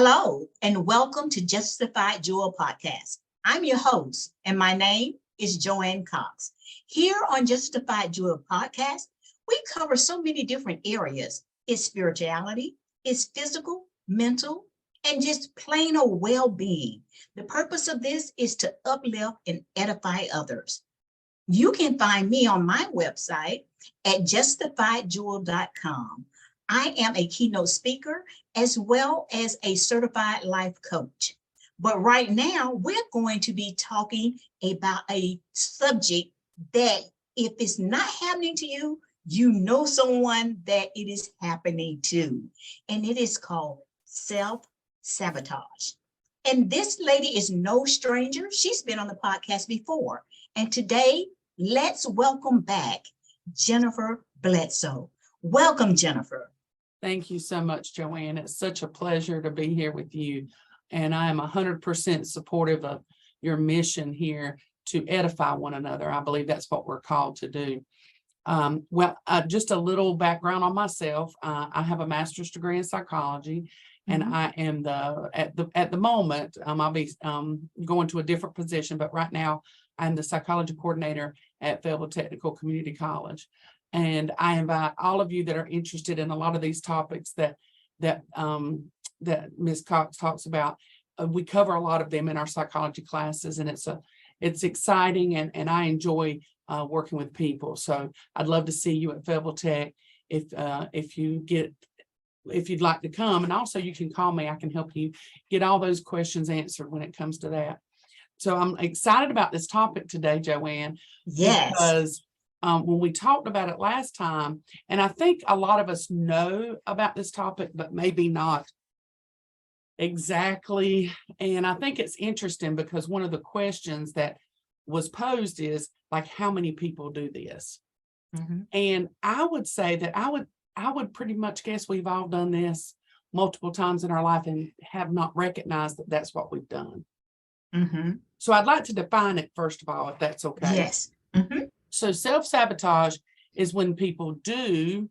Hello, and welcome to Justified Joy podcast. I'm your host, and my name is Joanne Cox. Here on Justified Joy podcast, we cover so many different areas. It's spirituality, it's physical, mental, and just plain old well-being. The purpose of this is to uplift and edify others. You can find me on my website at justifiedjoy.com. I am a keynote speaker as well as a certified life coach. But right now, we're going to be talking about a subject that if it's not happening to you, you know someone that it is happening to. And it is called self-sabotage. And this lady is no stranger. She's been on the podcast before. And today, let's welcome back Jennifer Bledsole. Welcome, Jennifer. Thank you so much, Joanne. It's such a pleasure to be here with you. And I am 100% supportive of your mission here to edify one another. I believe that's what we're called to do. Just a little background on myself. I have a master's degree in psychology, and I am at the moment, I'll be going to a different position, but right now I'm the psychology coordinator at Fayetteville Technical Community College. And I invite all of you that are interested in a lot of these topics that Ms. Cox talks about. We cover a lot of them in our psychology classes, and it's exciting, and I enjoy working with people. So I'd love to see you at Fayetteville Tech if you'd like to come, and also you can call me. I can help you get all those questions answered when it comes to that. So I'm excited about this topic today, Joanne. Yes. Because when we talked about it last time, and I think a lot of us know about this topic, but maybe not exactly. And I think it's interesting because one of the questions that was posed is like, how many people do this? And I would say that I would pretty much guess we've all done this multiple times in our life and have not recognized that that's what we've done. So I'd like to define it first of all, if that's okay. Yes. So self-sabotage is when people do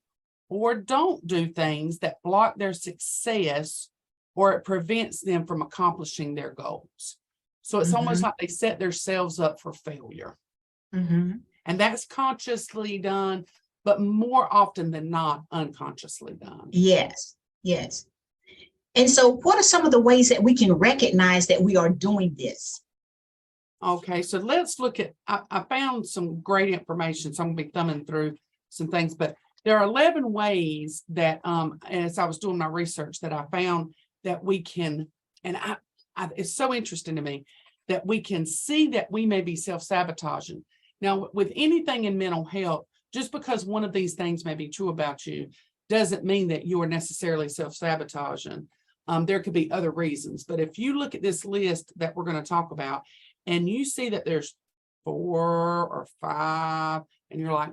or don't do things that block their success or it prevents them from accomplishing their goals. So it's almost like they set themselves up for failure. And that's consciously done, but more often than not, unconsciously done. Yes. Yes. And so what are some of the ways that we can recognize that we are doing this? Okay, so let's look at, I found some great information, so I'm going to be thumbing through some things, but there are 11 ways that, as I was doing my research, that I found that we can, and it's so interesting to me, that we can see that we may be self-sabotaging. Now, with anything in mental health, just because one of these things may be true about you, doesn't mean that you are necessarily self-sabotaging. There could be other reasons, but if you look at this list that we're going to talk about, and you see that there's 4 or 5, and you're like,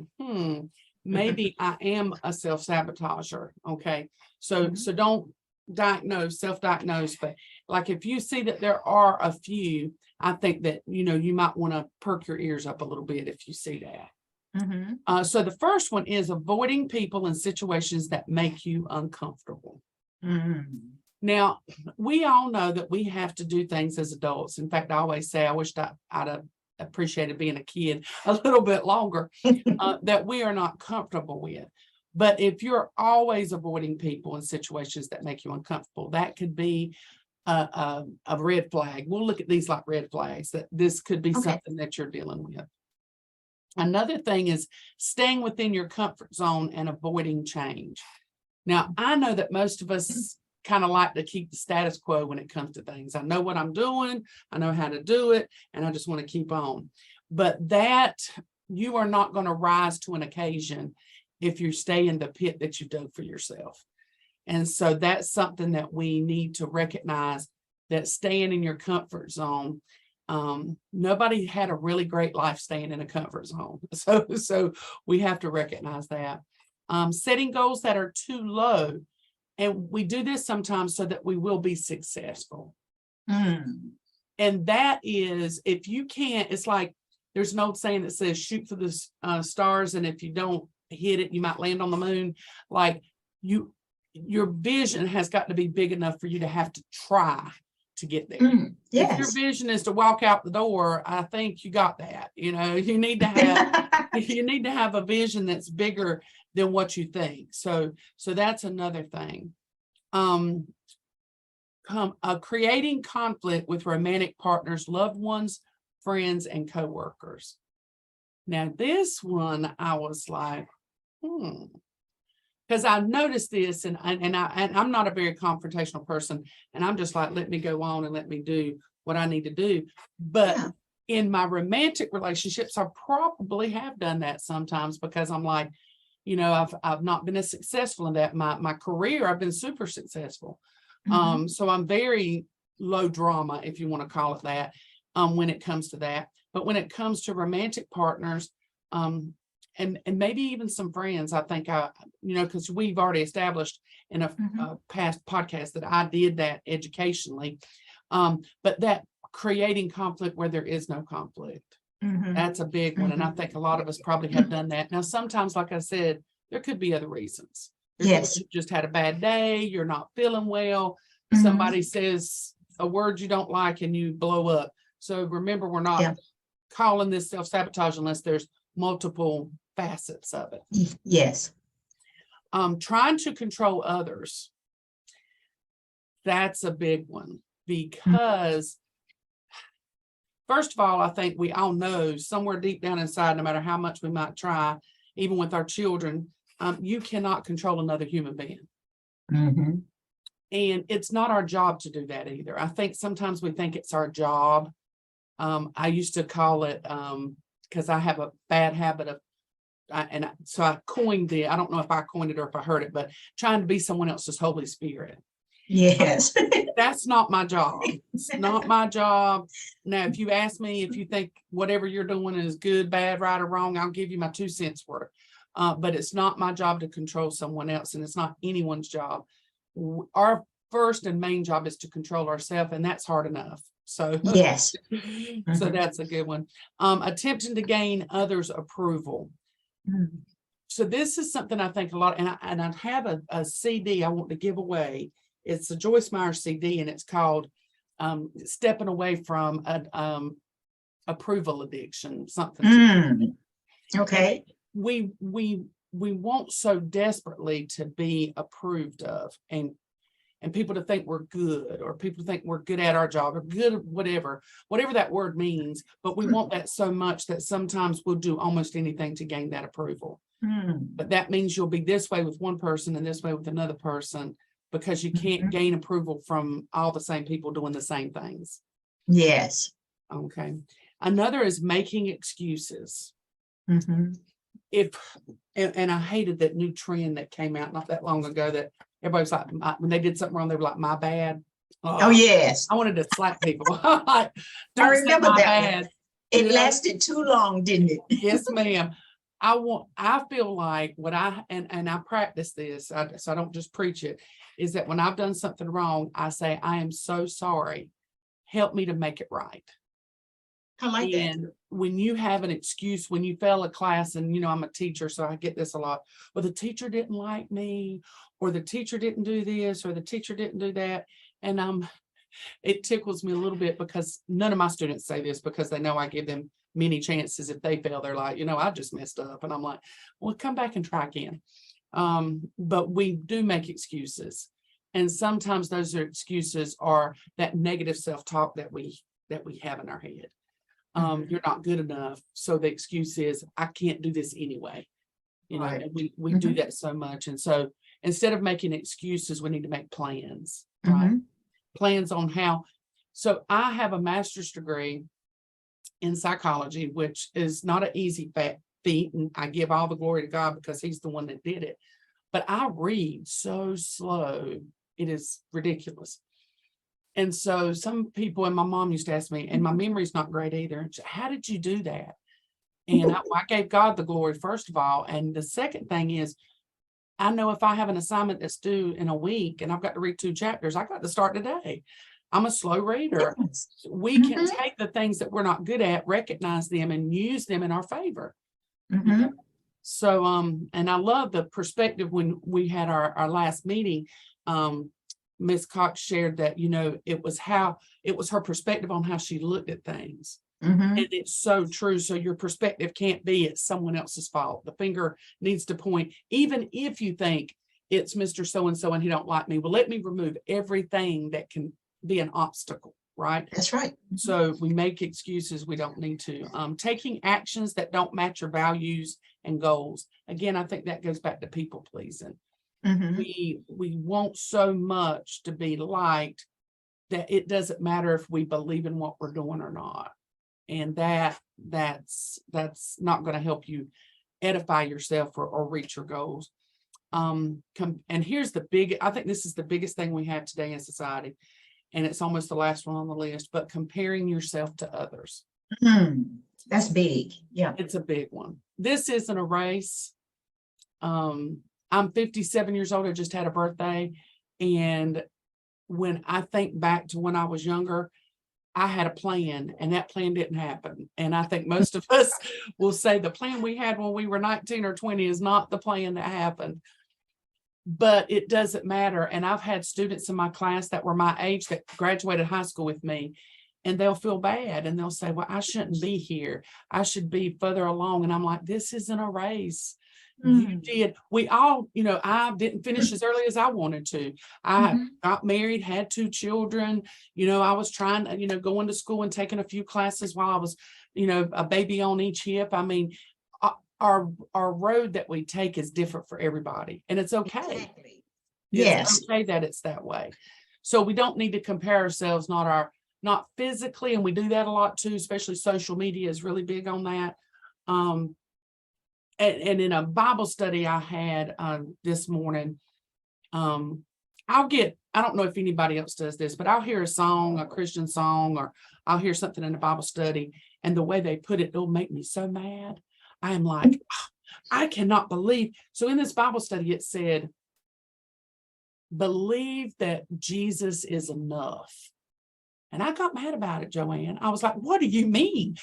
maybe I am a self-sabotager. Okay. So don't self-diagnose, but like if you see that there are a few, I think that, you might want to perk your ears up a little bit if you see that. So the first one is avoiding people and situations that make you uncomfortable. Now, we all know that we have to do things as adults. In fact, I always say, I wished I'd have appreciated being a kid a little bit longer, that we are not comfortable with. But if you're always avoiding people and situations that make you uncomfortable, that could be a red flag. We'll look at these like red flags, that this could be something that you're dealing with. Another thing is staying within your comfort zone and avoiding change. Now, I know that most of us kind of like to keep the status quo when it comes to things. I know what I'm doing, I know how to do it, and I just want to keep on. But that you are not going to rise to an occasion if you stay in the pit that you dug for yourself. And so that's something that we need to recognize, that staying in your comfort zone, nobody had a really great life staying in a comfort zone. So we have to recognize that. Setting goals that are too low. And we do this sometimes so that we will be successful. And that is, if you can't, it's like there's an old saying that says, shoot for the stars. And if you don't hit it, you might land on the moon. Like your vision has got to be big enough for you to have to try to get there. If your Yes. vision is to walk out the door, I think you got that. You know, you need to have a vision that's bigger than what you think. So that's another thing. Creating conflict with romantic partners, loved ones, friends, and coworkers. Now, this one, I was like, because I noticed this, and I'm not a very confrontational person, and I'm just like, let me go on and let me do what I need to do. But in my romantic relationships, I probably have done that sometimes, because I'm like, you know, I've not been as successful in that. My career, I've been super successful. So I'm very low drama, if you want to call it that, when it comes to that. But when it comes to romantic partners, and maybe even some friends, I think because we've already established in a past podcast that I did that educationally. But that creating conflict where there is no conflict, that's a big one. And I think a lot of us probably have done that. Now, sometimes, like I said, there could be other reasons. Yes. You just had a bad day, you're not feeling well, somebody says a word you don't like and you blow up. So remember, we're not calling this self-sabotage unless there's multiple facets of it. Yes. Trying to control others. That's a big one, because first of all, I think we all know somewhere deep down inside, no matter how much we might try, even with our children, you cannot control another human being. And it's not our job to do that either. I think sometimes we think it's our job. I used to call it, because I have a bad habit of, so I coined it. I don't know if I coined it or if I heard it, but trying to be someone else's Holy Spirit. Yes. That's not my job. It's not my job. Now, if you ask me if you think whatever you're doing is good, bad, right, or wrong, I'll give you my 2 cents worth. But it's not my job to control someone else, and it's not anyone's job. Our first and main job is to control ourselves, and that's hard enough. So yes. So that's a good one. Attempting to gain others' approval. So this is something I think a lot, and I have a CD I want to give away. It's a Joyce Meyer CD, and it's called Stepping Away from Approval Addiction, something. Okay. And we want so desperately to be approved of, and people to think we're good, or people to think we're good at our job, or good at whatever that word means. But we want that so much that sometimes we'll do almost anything to gain that approval. But that means you'll be this way with one person and this way with another person, because you can't gain approval from all the same people doing the same things. Yes. Okay. Another is making excuses. And I hated that new trend that came out not that long ago, that everybody's like, when they did something wrong, they were like, my bad. Oh yes. I wanted to slap people. Don't I remember say my that bad. one. It lasted too long, didn't it? Yes, ma'am. I feel like what I practice this, so I don't just preach it, is that when I've done something wrong, I say, I am so sorry. Help me to make it right. I like that. And when you have an excuse, when you fail a class, and I'm a teacher, so I get this a lot. Well, the teacher didn't like me, or the teacher didn't do this, or the teacher didn't do that. And it tickles me a little bit, because none of my students say this, because they know I give them many chances. If they fail, they're like, I just messed up. And I'm like, well, come back and try again. But we do make excuses. And sometimes those excuses are that negative self-talk that we have in our head. You're not good enough. So the excuse is, I can't do this anyway. Right. And we do that so much. And so instead of making excuses, we need to make plans, right? Plans on how. So I have a master's degree in psychology, which is not an easy feat. And I give all the glory to God, because he's the one that did it. But I read so slow. It is ridiculous. And so some people, and my mom used to ask me, and my memory's not great either, how did you do that? And I gave God the glory, first of all. And the second thing is, I know if I have an assignment that's due in a week and I've got to read 2 chapters, I got to start today. I'm a slow reader. Yes. We can take the things that we're not good at, recognize them, and use them in our favor. So, and I love the perspective when we had our last meeting. Ms. Cox shared that, it was her perspective on how she looked at things. Mhm. And it's so true. So your perspective can't be it's someone else's fault. The finger needs to point, even if you think it's Mr. So-and-so and he don't like me. Well, let me remove everything that can be an obstacle, right? That's right. So we make excuses we don't need to. Taking actions that don't match your values and goals. Again, I think that goes back to people pleasing. Mhm. We want so much to be liked that it doesn't matter if we believe in what we're doing or not. And that's not going to help you edify yourself or reach your goals. And here's I think this is the biggest thing we have today in society. And it's almost the last one on the list, but comparing yourself to others. That's big. Yeah. It's a big one. This isn't a race. I'm 57 years old. I just had a birthday. And when I think back to when I was younger, I had a plan and that plan didn't happen. And I think most of us will say the plan we had when we were 19 or 20 is not the plan that happened. But it doesn't matter. And I've had students in my class that were my age that graduated high school with me, and they'll feel bad and they'll say, well, I shouldn't be here. I should be further along. And I'm like, this isn't a race. You did. We all, I didn't finish as early as I wanted to. I got married, had 2 children. I was trying to, going to school and taking a few classes while I was, a baby on each hip. I mean, our road that we take is different for everybody, and it's okay. Exactly. It's Yes. okay that it's that way. So we don't need to compare ourselves, not physically, and we do that a lot too, especially social media is really big on that. And in a Bible study I had this morning, I don't know if anybody else does this, but I'll hear a song, a Christian song, or I'll hear something in the Bible study, and the way they put it, it'll make me so mad. I am like, I cannot believe. So in this Bible study, it said, believe that Jesus is enough. And I got mad about it, Joanne. I was like, what do you mean?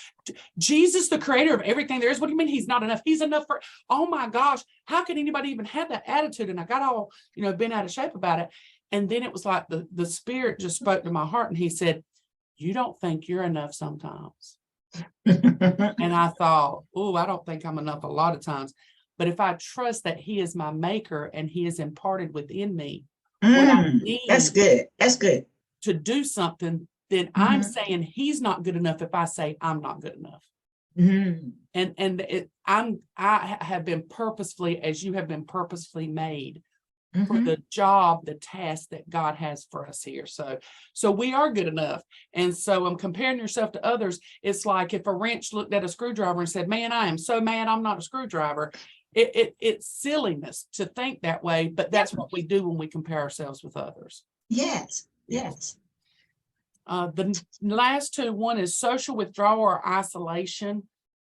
Jesus, the creator of everything there is. What do you mean he's not enough? He's enough for, oh my gosh, how can anybody even have that attitude? And I got all, bent out of shape about it. And then it was like the Spirit just spoke to my heart and he said, you don't think you're enough sometimes. And I thought, oh, I don't think I'm enough a lot of times. But if I trust that he is my maker and he is imparted within me, what I need That's good. That's good. to do something, then I'm saying he's not good enough if I say I'm not good enough. And I have been purposefully, as you have been purposefully made for the job, the task that God has for us here. So we are good enough. And so I'm comparing yourself to others. It's like if a wrench looked at a screwdriver and said, man, I am so mad I'm not a screwdriver. It's silliness to think that way, but that's what we do when we compare ourselves with others. Yes. The last 2, one is social withdrawal or isolation.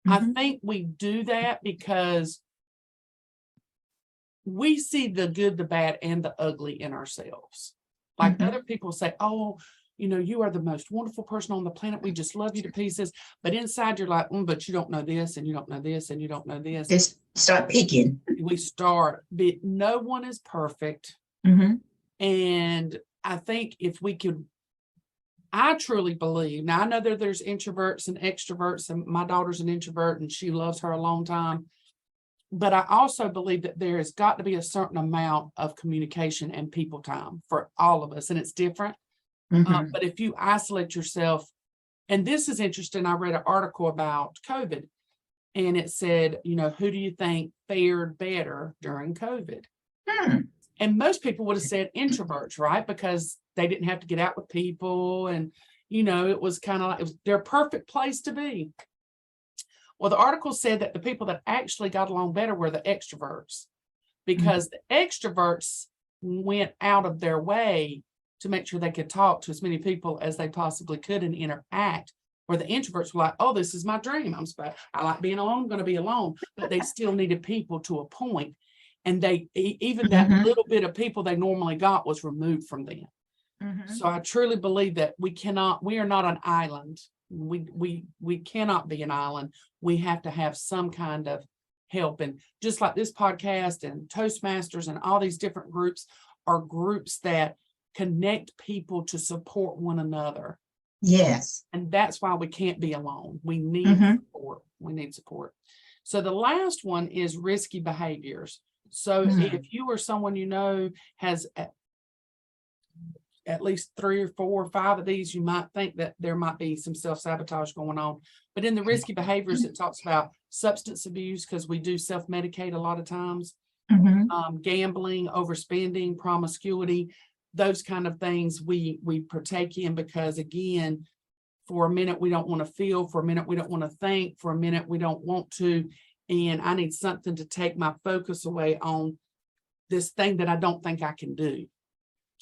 I think we do that because we see the good, the bad, and the ugly in ourselves. Like other people say, oh, you are the most wonderful person on the planet. We just love you to pieces. But inside you're like, but you don't know this, and you don't know this, and you don't know this. Just start picking. But no one is perfect. And I think if we could, I truly believe, now I know that there's introverts and extroverts, and my daughter's an introvert and she loves her alone time. But I also believe that there has got to be a certain amount of communication and people time for all of us, and it's different. But if you isolate yourself, and this is interesting, I read an article about COVID, and it said, who do you think fared better during COVID? And most people would have said introverts, right? Because they didn't have to get out with people, and it was kind of like it was their perfect place to be. Well, the article said that the people that actually got along better were the extroverts, because the extroverts went out of their way to make sure they could talk to as many people as they possibly could and interact, where the introverts were like, oh, this is my dream. I like being alone. I'm going to be alone. But they still needed people to a point. And they, even that little bit of people they normally got was removed from them. So I truly believe that we are not an island. We cannot be an island. We have to have some kind of help. And just like this podcast and Toastmasters and all these different groups are groups that connect people to support one another. Yes. And that's why we can't be alone. We need support. We need support. So the last one is risky behaviors. So if you or someone you know has at least 3 or 4 or 5 of these, you might think that there might be some self-sabotage going on. But in the risky behaviors, it talks about substance abuse, because we do self-medicate a lot of times, gambling, overspending, promiscuity, those kind of things we partake in, because again, for a minute we don't want to feel, for a minute we don't want to think, for a minute we don't want to, and I need something to take my focus away on this thing that I don't think I can do.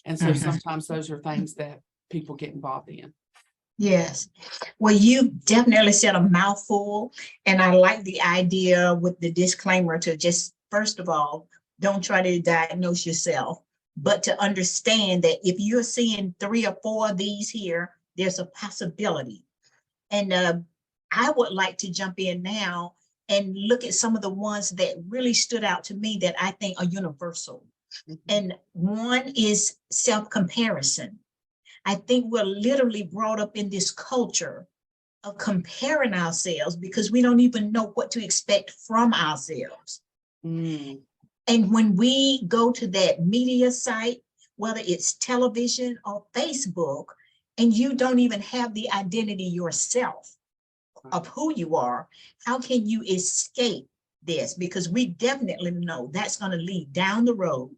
And so sometimes those are things that people get involved in. Yes. Well, you definitely said a mouthful. And I like the idea with the disclaimer to just, first of all, don't try to diagnose yourself, but to understand that if you're seeing 3 or 4 of these here, there's a possibility. And I would like to jump in now and look at some of the ones that really stood out to me that I think are universal. And one is self-comparison. I think we're literally brought up in this culture of comparing ourselves because we don't even know what to expect from ourselves. And when we go to that media site, whether it's television or Facebook, and you don't even have the identity yourself of who you are, how can you escape this? Because we definitely know that's going to lead down the road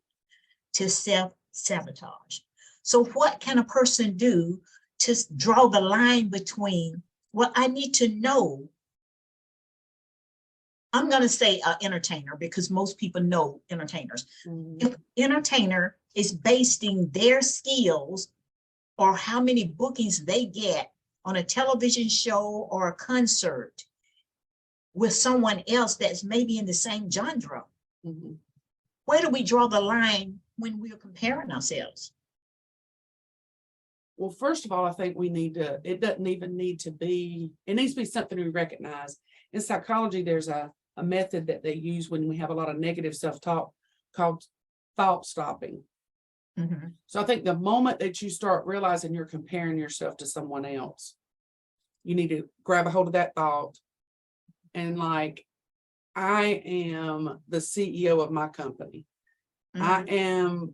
to self-sabotage. So what can a person do to draw the line between what I need to know? I'm going to say entertainer, because most people know entertainers. If entertainer is basing their skills or how many bookings they get on a television show or a concert with someone else that's maybe in the same genre, where do we draw the line when we're comparing ourselves? Well, first of all, I think we need to, it doesn't even need to be, it needs to be something we recognize. In psychology, there's a method that they use when we have a lot of negative self-talk called thought stopping. So I think the moment that you start realizing you're comparing yourself to someone else, you need to grab a hold of that thought and like, I am the CEO of my company. I am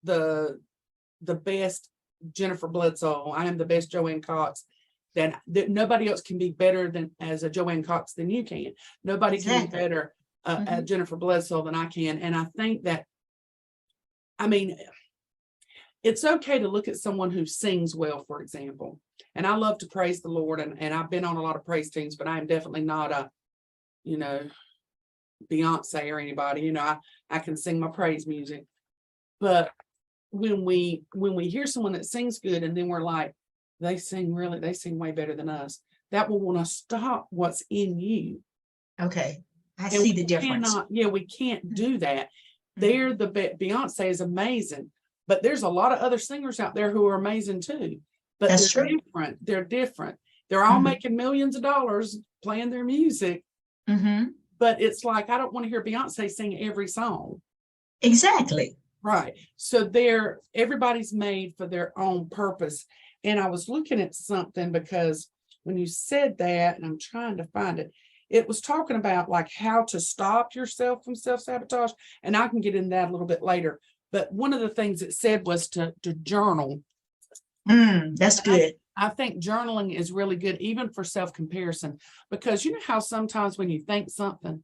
the best Jennifer Bledsole. I am the best Joanne Cox. That nobody else can be better than as a Joanne Cox than you can. Nobody can be better at Jennifer Bledsole than I can. And I think that, I mean, it's okay to look at someone who sings well, for example. And I love to praise the Lord, and I've been on a lot of praise teams, but I am definitely not a, you know, Beyonce or anybody. You know, I can sing my praise music. But when we hear someone that sings good and then we're like, they sing way better than us, that will want to stop what's in you. Okay. I see the difference. We can't do that. They're the Beyonce is amazing, but there's a lot of other singers out there who are amazing too. But That's they're true. different. They're different. They're all making millions of dollars playing their music. But it's like, I don't want to hear Beyonce sing every song. Exactly. Right. So everybody's made for their own purpose. And I was looking at something because when you said that, and I'm trying to find it, it was talking about like how to stop yourself from self-sabotage. And I can get into that a little bit later. But one of the things it said was to journal. That's good. I think journaling is really good, even for self-comparison, because you know how sometimes when you think something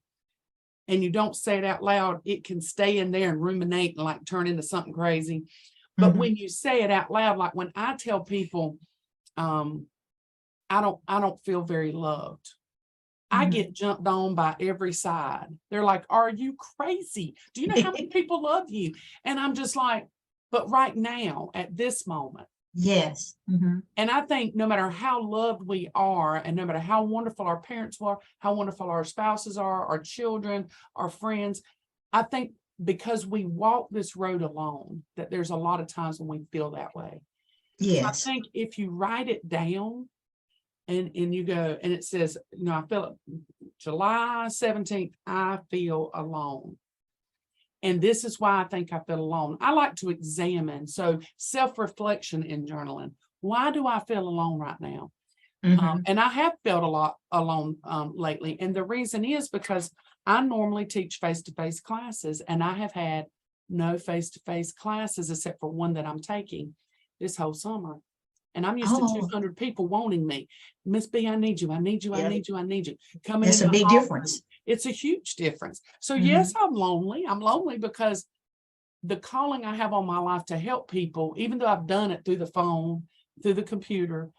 and you don't say it out loud, it can stay in there and ruminate and like turn into something crazy. But when you say it out loud, like when I tell people, I don't feel very loved, I get jumped on by every side. They're like, are you crazy? Do you know how many people love you? And I'm just like, but right now at this moment. Yes. And I think no matter how loved we are, and no matter how wonderful our parents are, how wonderful our spouses are, our children, our friends, I think because we walk this road alone, that there's a lot of times when we feel that way. Yes. So I think if you write it down and you go, and it says, I feel July 17th, I feel alone. And this is why I think I feel alone. I like to examine. So self-reflection in journaling. Why do I feel alone right now? And I have felt a lot alone lately. And the reason is because I normally teach face-to-face classes, and I have had no face-to-face classes except for one that I'm taking this whole summer. And I'm used to Oh, 200 people wanting me. Miss B, I need you. I need you. I yeah, need you. I need you. Coming that's in a my big office. difference. It's a huge difference. So yes, Mhm. I'm lonely. I'm lonely because the calling I have on my life to help people, even though I've done it through the phone, through the computer,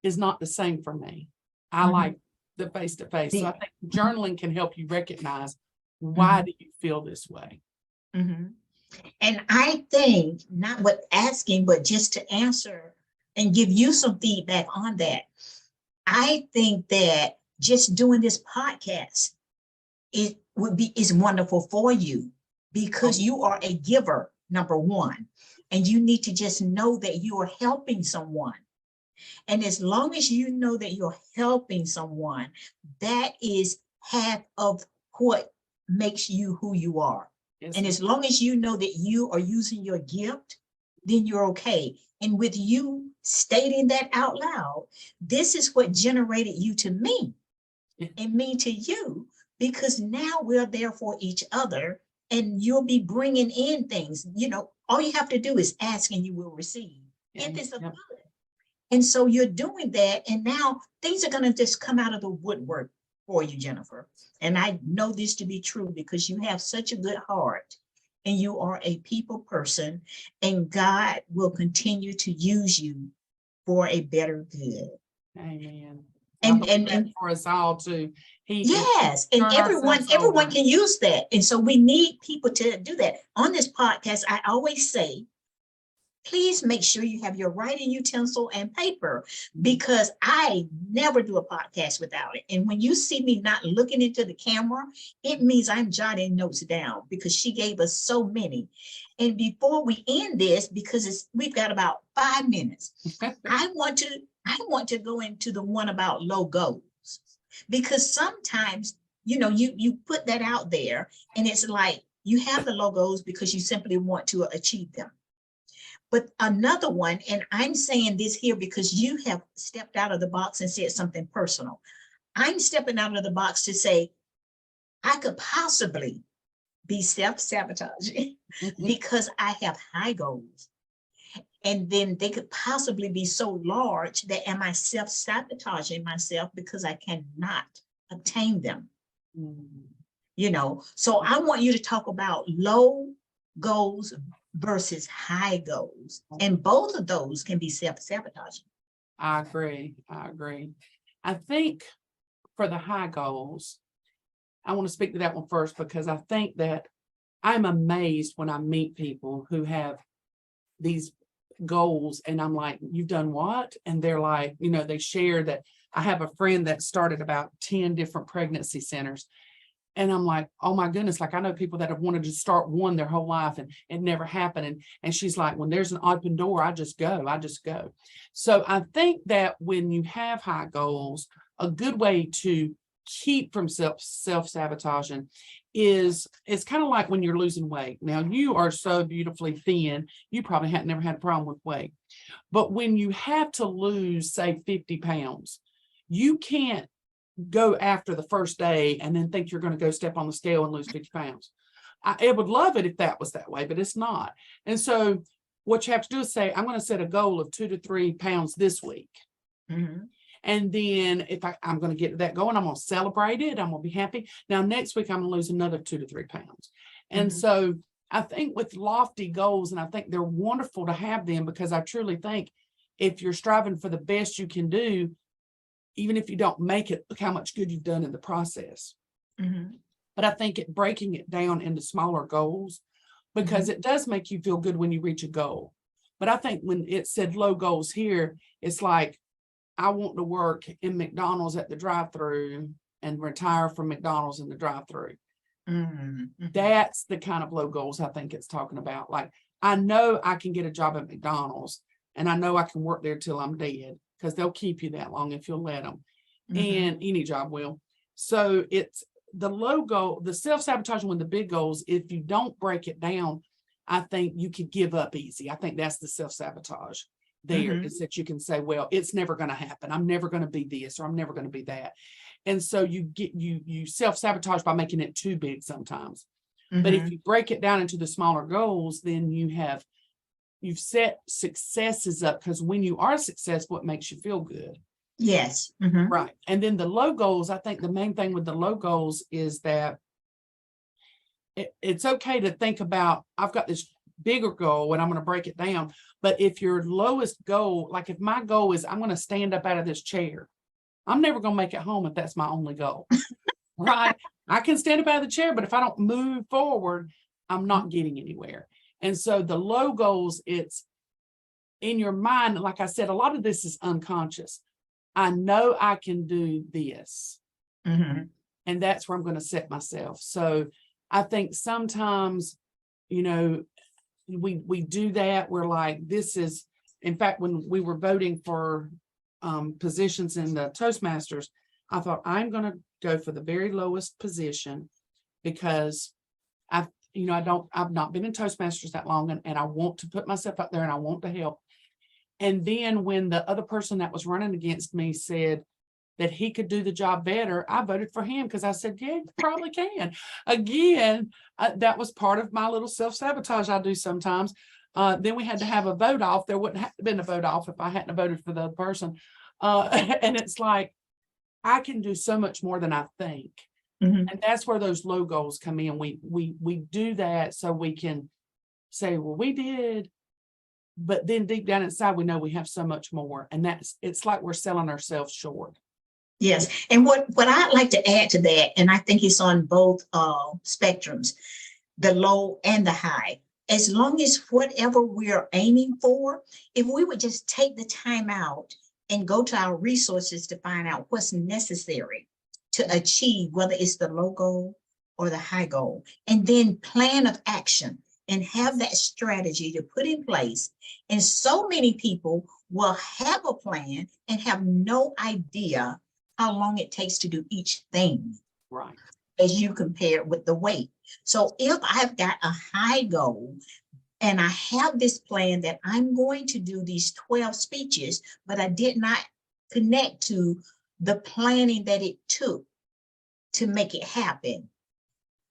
is not the same for me. I Mhm. like the face-to-face. So I The- think journaling can help you recognize, why mhm. do you feel this way? Mhm. And I think not what asking, but just to answer and give you some feedback on that. I think that just doing this podcast, it would be is wonderful for you because you are a giver, number one, and you need to just know that you are helping someone. And as long as you know that you're helping someone, that is half of what makes you who you are. Yes, And ma'am. as long as you know that you are using your gift, then you're okay. And with you stating that out loud, this is what generated you to me and me to you, because now we're there for each other and you'll be bringing in things. All you have to do is ask and you will receive. If it's a Yep. good. And so you're doing that. And now things are going to just come out of the woodwork for you, Jennifer. And I know this to be true because you have such a good heart and you are a people person, and God will continue to use you for a better good. Amen. I And believe and, that and for us all too. He yes, and turn everyone ourselves everyone over. can use that. And so we need people to do that. On this podcast, I always say, please make sure you have your writing utensil and paper, because I never do a podcast without it. And when you see me not looking into the camera, it means I'm jotting notes down because she gave us so many. And before we end this, because we've got about 5 minutes, I want to go into the one about low goals, because sometimes you put that out there and it's like you have the logos because you simply want to achieve them. But another one, and I'm saying this here because you have stepped out of the box and said something personal. I'm stepping out of the box to say, I could possibly be self-sabotaging because I have high goals. And then they could possibly be so large that am I self-sabotaging myself because I cannot obtain them? So I want you to talk about low goals versus high goals. And both of those can be self-sabotaging. I agree. I agree. I think for the high goals, I want to speak to that one first because I think that I'm amazed when I meet people who have these goals and I'm like, you've done what? And they're like, they share that. I have a friend that started about 10 different pregnancy centers. And I'm like, oh my goodness, like I know people that have wanted to start one their whole life and it never happened. And she's like, when there's an open door, I just go. So I think that when you have high goals, a good way to keep from self-sabotaging is it's kind of like when you're losing weight. Now you are so beautifully thin, you probably never had a problem with weight. But when you have to lose, say, 50 pounds, you can't go after the first day and then think you're going to go step on the scale and lose 50 pounds. I would love it if that was that way, but it's not. And so what you have to do is say, I'm going to set a goal of 2 to 3 pounds this week. Mhm. And then if I'm going to get that going, I'm going to celebrate it. I'm going to be happy. Now, next week, I'm going to lose another 2 to 3 pounds. And so I think with lofty goals, and I think they're wonderful to have them because I truly think if you're striving for the best you can do, even if you don't make it, look how much good you've done in the process. But I think breaking it down into smaller goals, because it does make you feel good when you reach a goal. But I think when it said low goals here, it's like, I want to work in McDonald's at the drive-through and retire from McDonald's in the drive-through. That's the kind of low goals I think it's talking about. Like, I know I can get a job at McDonald's and I know I can work there till I'm dead. because they'll keep you that long if you'll let them. Mhm. And any job will. So it's the low goal, the self-sabotaging one, the big goals, if you don't break it down, I think you could give up easy. I think that's the self-sabotage there, Mhm. is that you can say, well, it's never going to happen. I'm never going to be this, or I'm never going to be that. And so you self-sabotage by making it too big sometimes. But if Mhm. you break it down into the smaller goals, then you've set successes up, because when you are successful, it makes you feel good. Yes. Mhm. Right. And then the low goals, I think the main thing with the low goals is that it's okay to think about, I've got this bigger goal and I'm going to break it down. But if your lowest goal, like if my goal is I'm going to stand up out of this chair, I'm never going to make it home if that's my only goal. Right. I can stand up out of the chair, but if I don't move forward, I'm not getting anywhere. And so the low goals, it's in your mind. Like I said, a lot of this is unconscious. I know I can do this. Mhm. And that's where I'm going to set myself. So I think sometimes, you know, we do that. We're like, this is, in fact, when we were voting for positions in the Toastmasters, I thought I'm going to go for the very lowest position, because I've not been in Toastmasters that long, and I want to put myself out there and I want to help. And then when the other person that was running against me said that he could do the job better, I voted for him, because I said, yeah, you probably can. Again, that was part of my little self-sabotage I do sometimes. Then we had to have a vote off. There wouldn't have been a vote off if I hadn't voted for the other person. And it's like, I can do so much more than I think. Mhm. And that's where those low goals come in. We do that so we can say, well, we did. But then deep down inside, we know we have so much more. And it's like we're selling ourselves short. Yes. And what I'd like to add to that, and I think it's on both spectrums, the low and the high. As long as whatever we're aiming for, if we would just take the time out and go to our resources to find out what's necessary to achieve, whether it's the low goal or the high goal, and then plan of action and have that strategy to put in place. And so many people will have a plan and have no idea how long it takes to do each thing. Right. As you compare it with the weight. So if I've got a high goal and I have this plan that I'm going to do these 12 speeches, but I did not connect to the planning that it took to make it happen.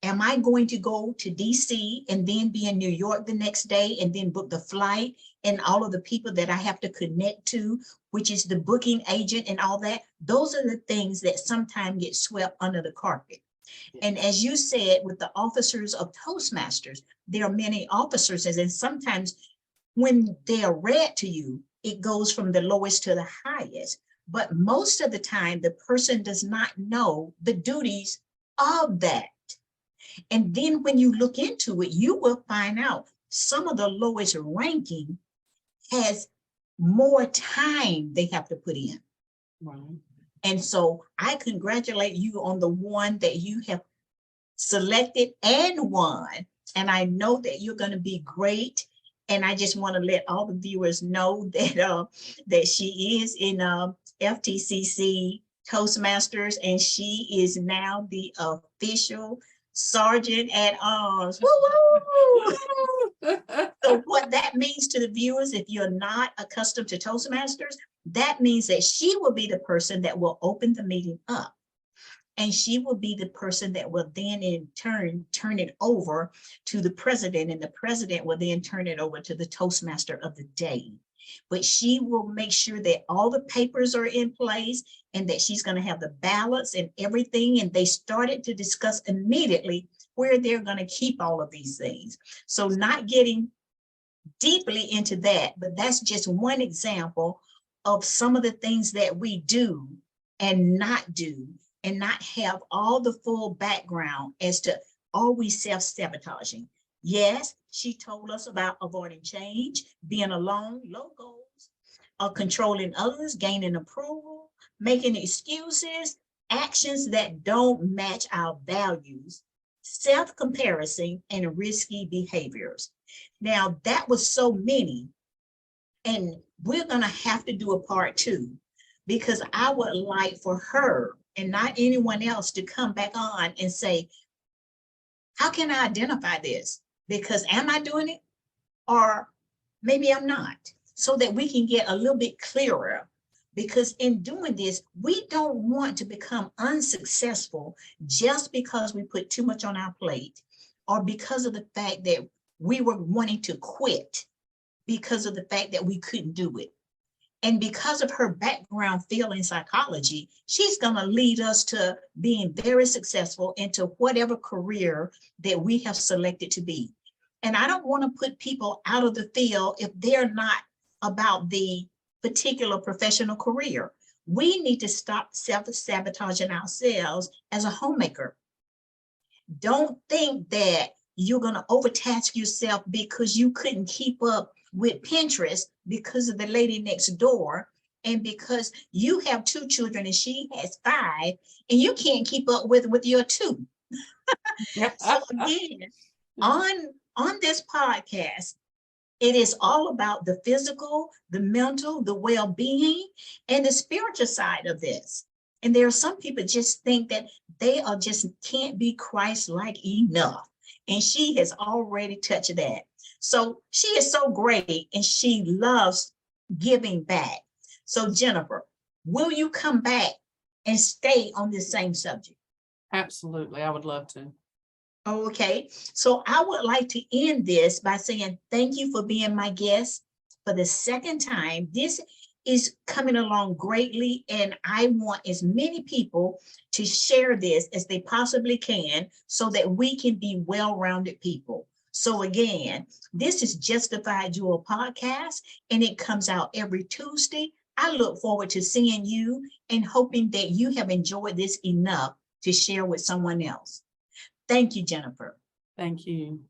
Am I going to go to DC and then be in New York the next day and then book the flight and all of the people that I have to connect to, which is the booking agent and all that? Those are the things that sometimes get swept under the carpet. And as you said, with the officers of Toastmasters, there are many officers, and sometimes when they are read to you, it goes from the lowest to the highest. But most of the time, the person does not know the duties of that. And then when you look into it, you will find out some of the lowest ranking has more time they have to put in. Right. And so I congratulate you on the one that you have selected and won. And I know that you're going to be great. And I just want to let all the viewers know that that she is in FTCC Toastmasters, and she is now the official Sergeant at Arms. Woo-woo! So what that means to the viewers, if you're not accustomed to Toastmasters, that means that she will be the person that will open the meeting up. And she will be the person that will then in turn it over to the president, and the president will then turn it over to the Toastmaster of the day. But she will make sure that all the papers are in place and that she's going to have the ballots and everything. And they started to discuss immediately where they're going to keep all of these things. So not getting deeply into that, but that's just one example of some of the things that we do and not do, and not have all the full background as to always self-sabotaging. Yes, she told us about avoiding change, being alone, low goals, controlling others, gaining approval, making excuses, actions that don't match our values, self-comparison, and risky behaviors. Now, that was so many. And we're going to have to do a part 2, because I would like for her and not anyone else to come back on and say, how can I identify this? Because am I doing it? Or maybe I'm not, so that we can get a little bit clearer. Because in doing this, we don't want to become unsuccessful just because we put too much on our plate, or because of the fact that we were wanting to quit because of the fact that we couldn't do it. And because of her background field in psychology, she's going to lead us to being very successful into whatever career that we have selected to be. And I don't want to put people out of the field if they're not about the particular professional career. We need to stop self-sabotaging ourselves as a homemaker. Don't think that you're going to overtask yourself because you couldn't keep up with Pinterest because of the lady next door, and because you have 2 children and she has 5, and you can't keep up with your 2. So again, on this podcast, it is all about the physical, the mental, the well-being, and the spiritual side of this. And there are some people just think that they are just can't be Christ-like enough. And she has already touched that. So she is so great, and she loves giving back. So Jennifer, will you come back and stay on this same subject? Absolutely. I would love to. Okay, so I would like to end this by saying thank you for being my guest for the second time. This is coming along greatly, and I want as many people to share this as they possibly can so that we can be well-rounded people. So again, this is Justified Jewel Podcast, and it comes out every Tuesday. I look forward to seeing you and hoping that you have enjoyed this enough to share with someone else. Thank you, Jennifer. Thank you.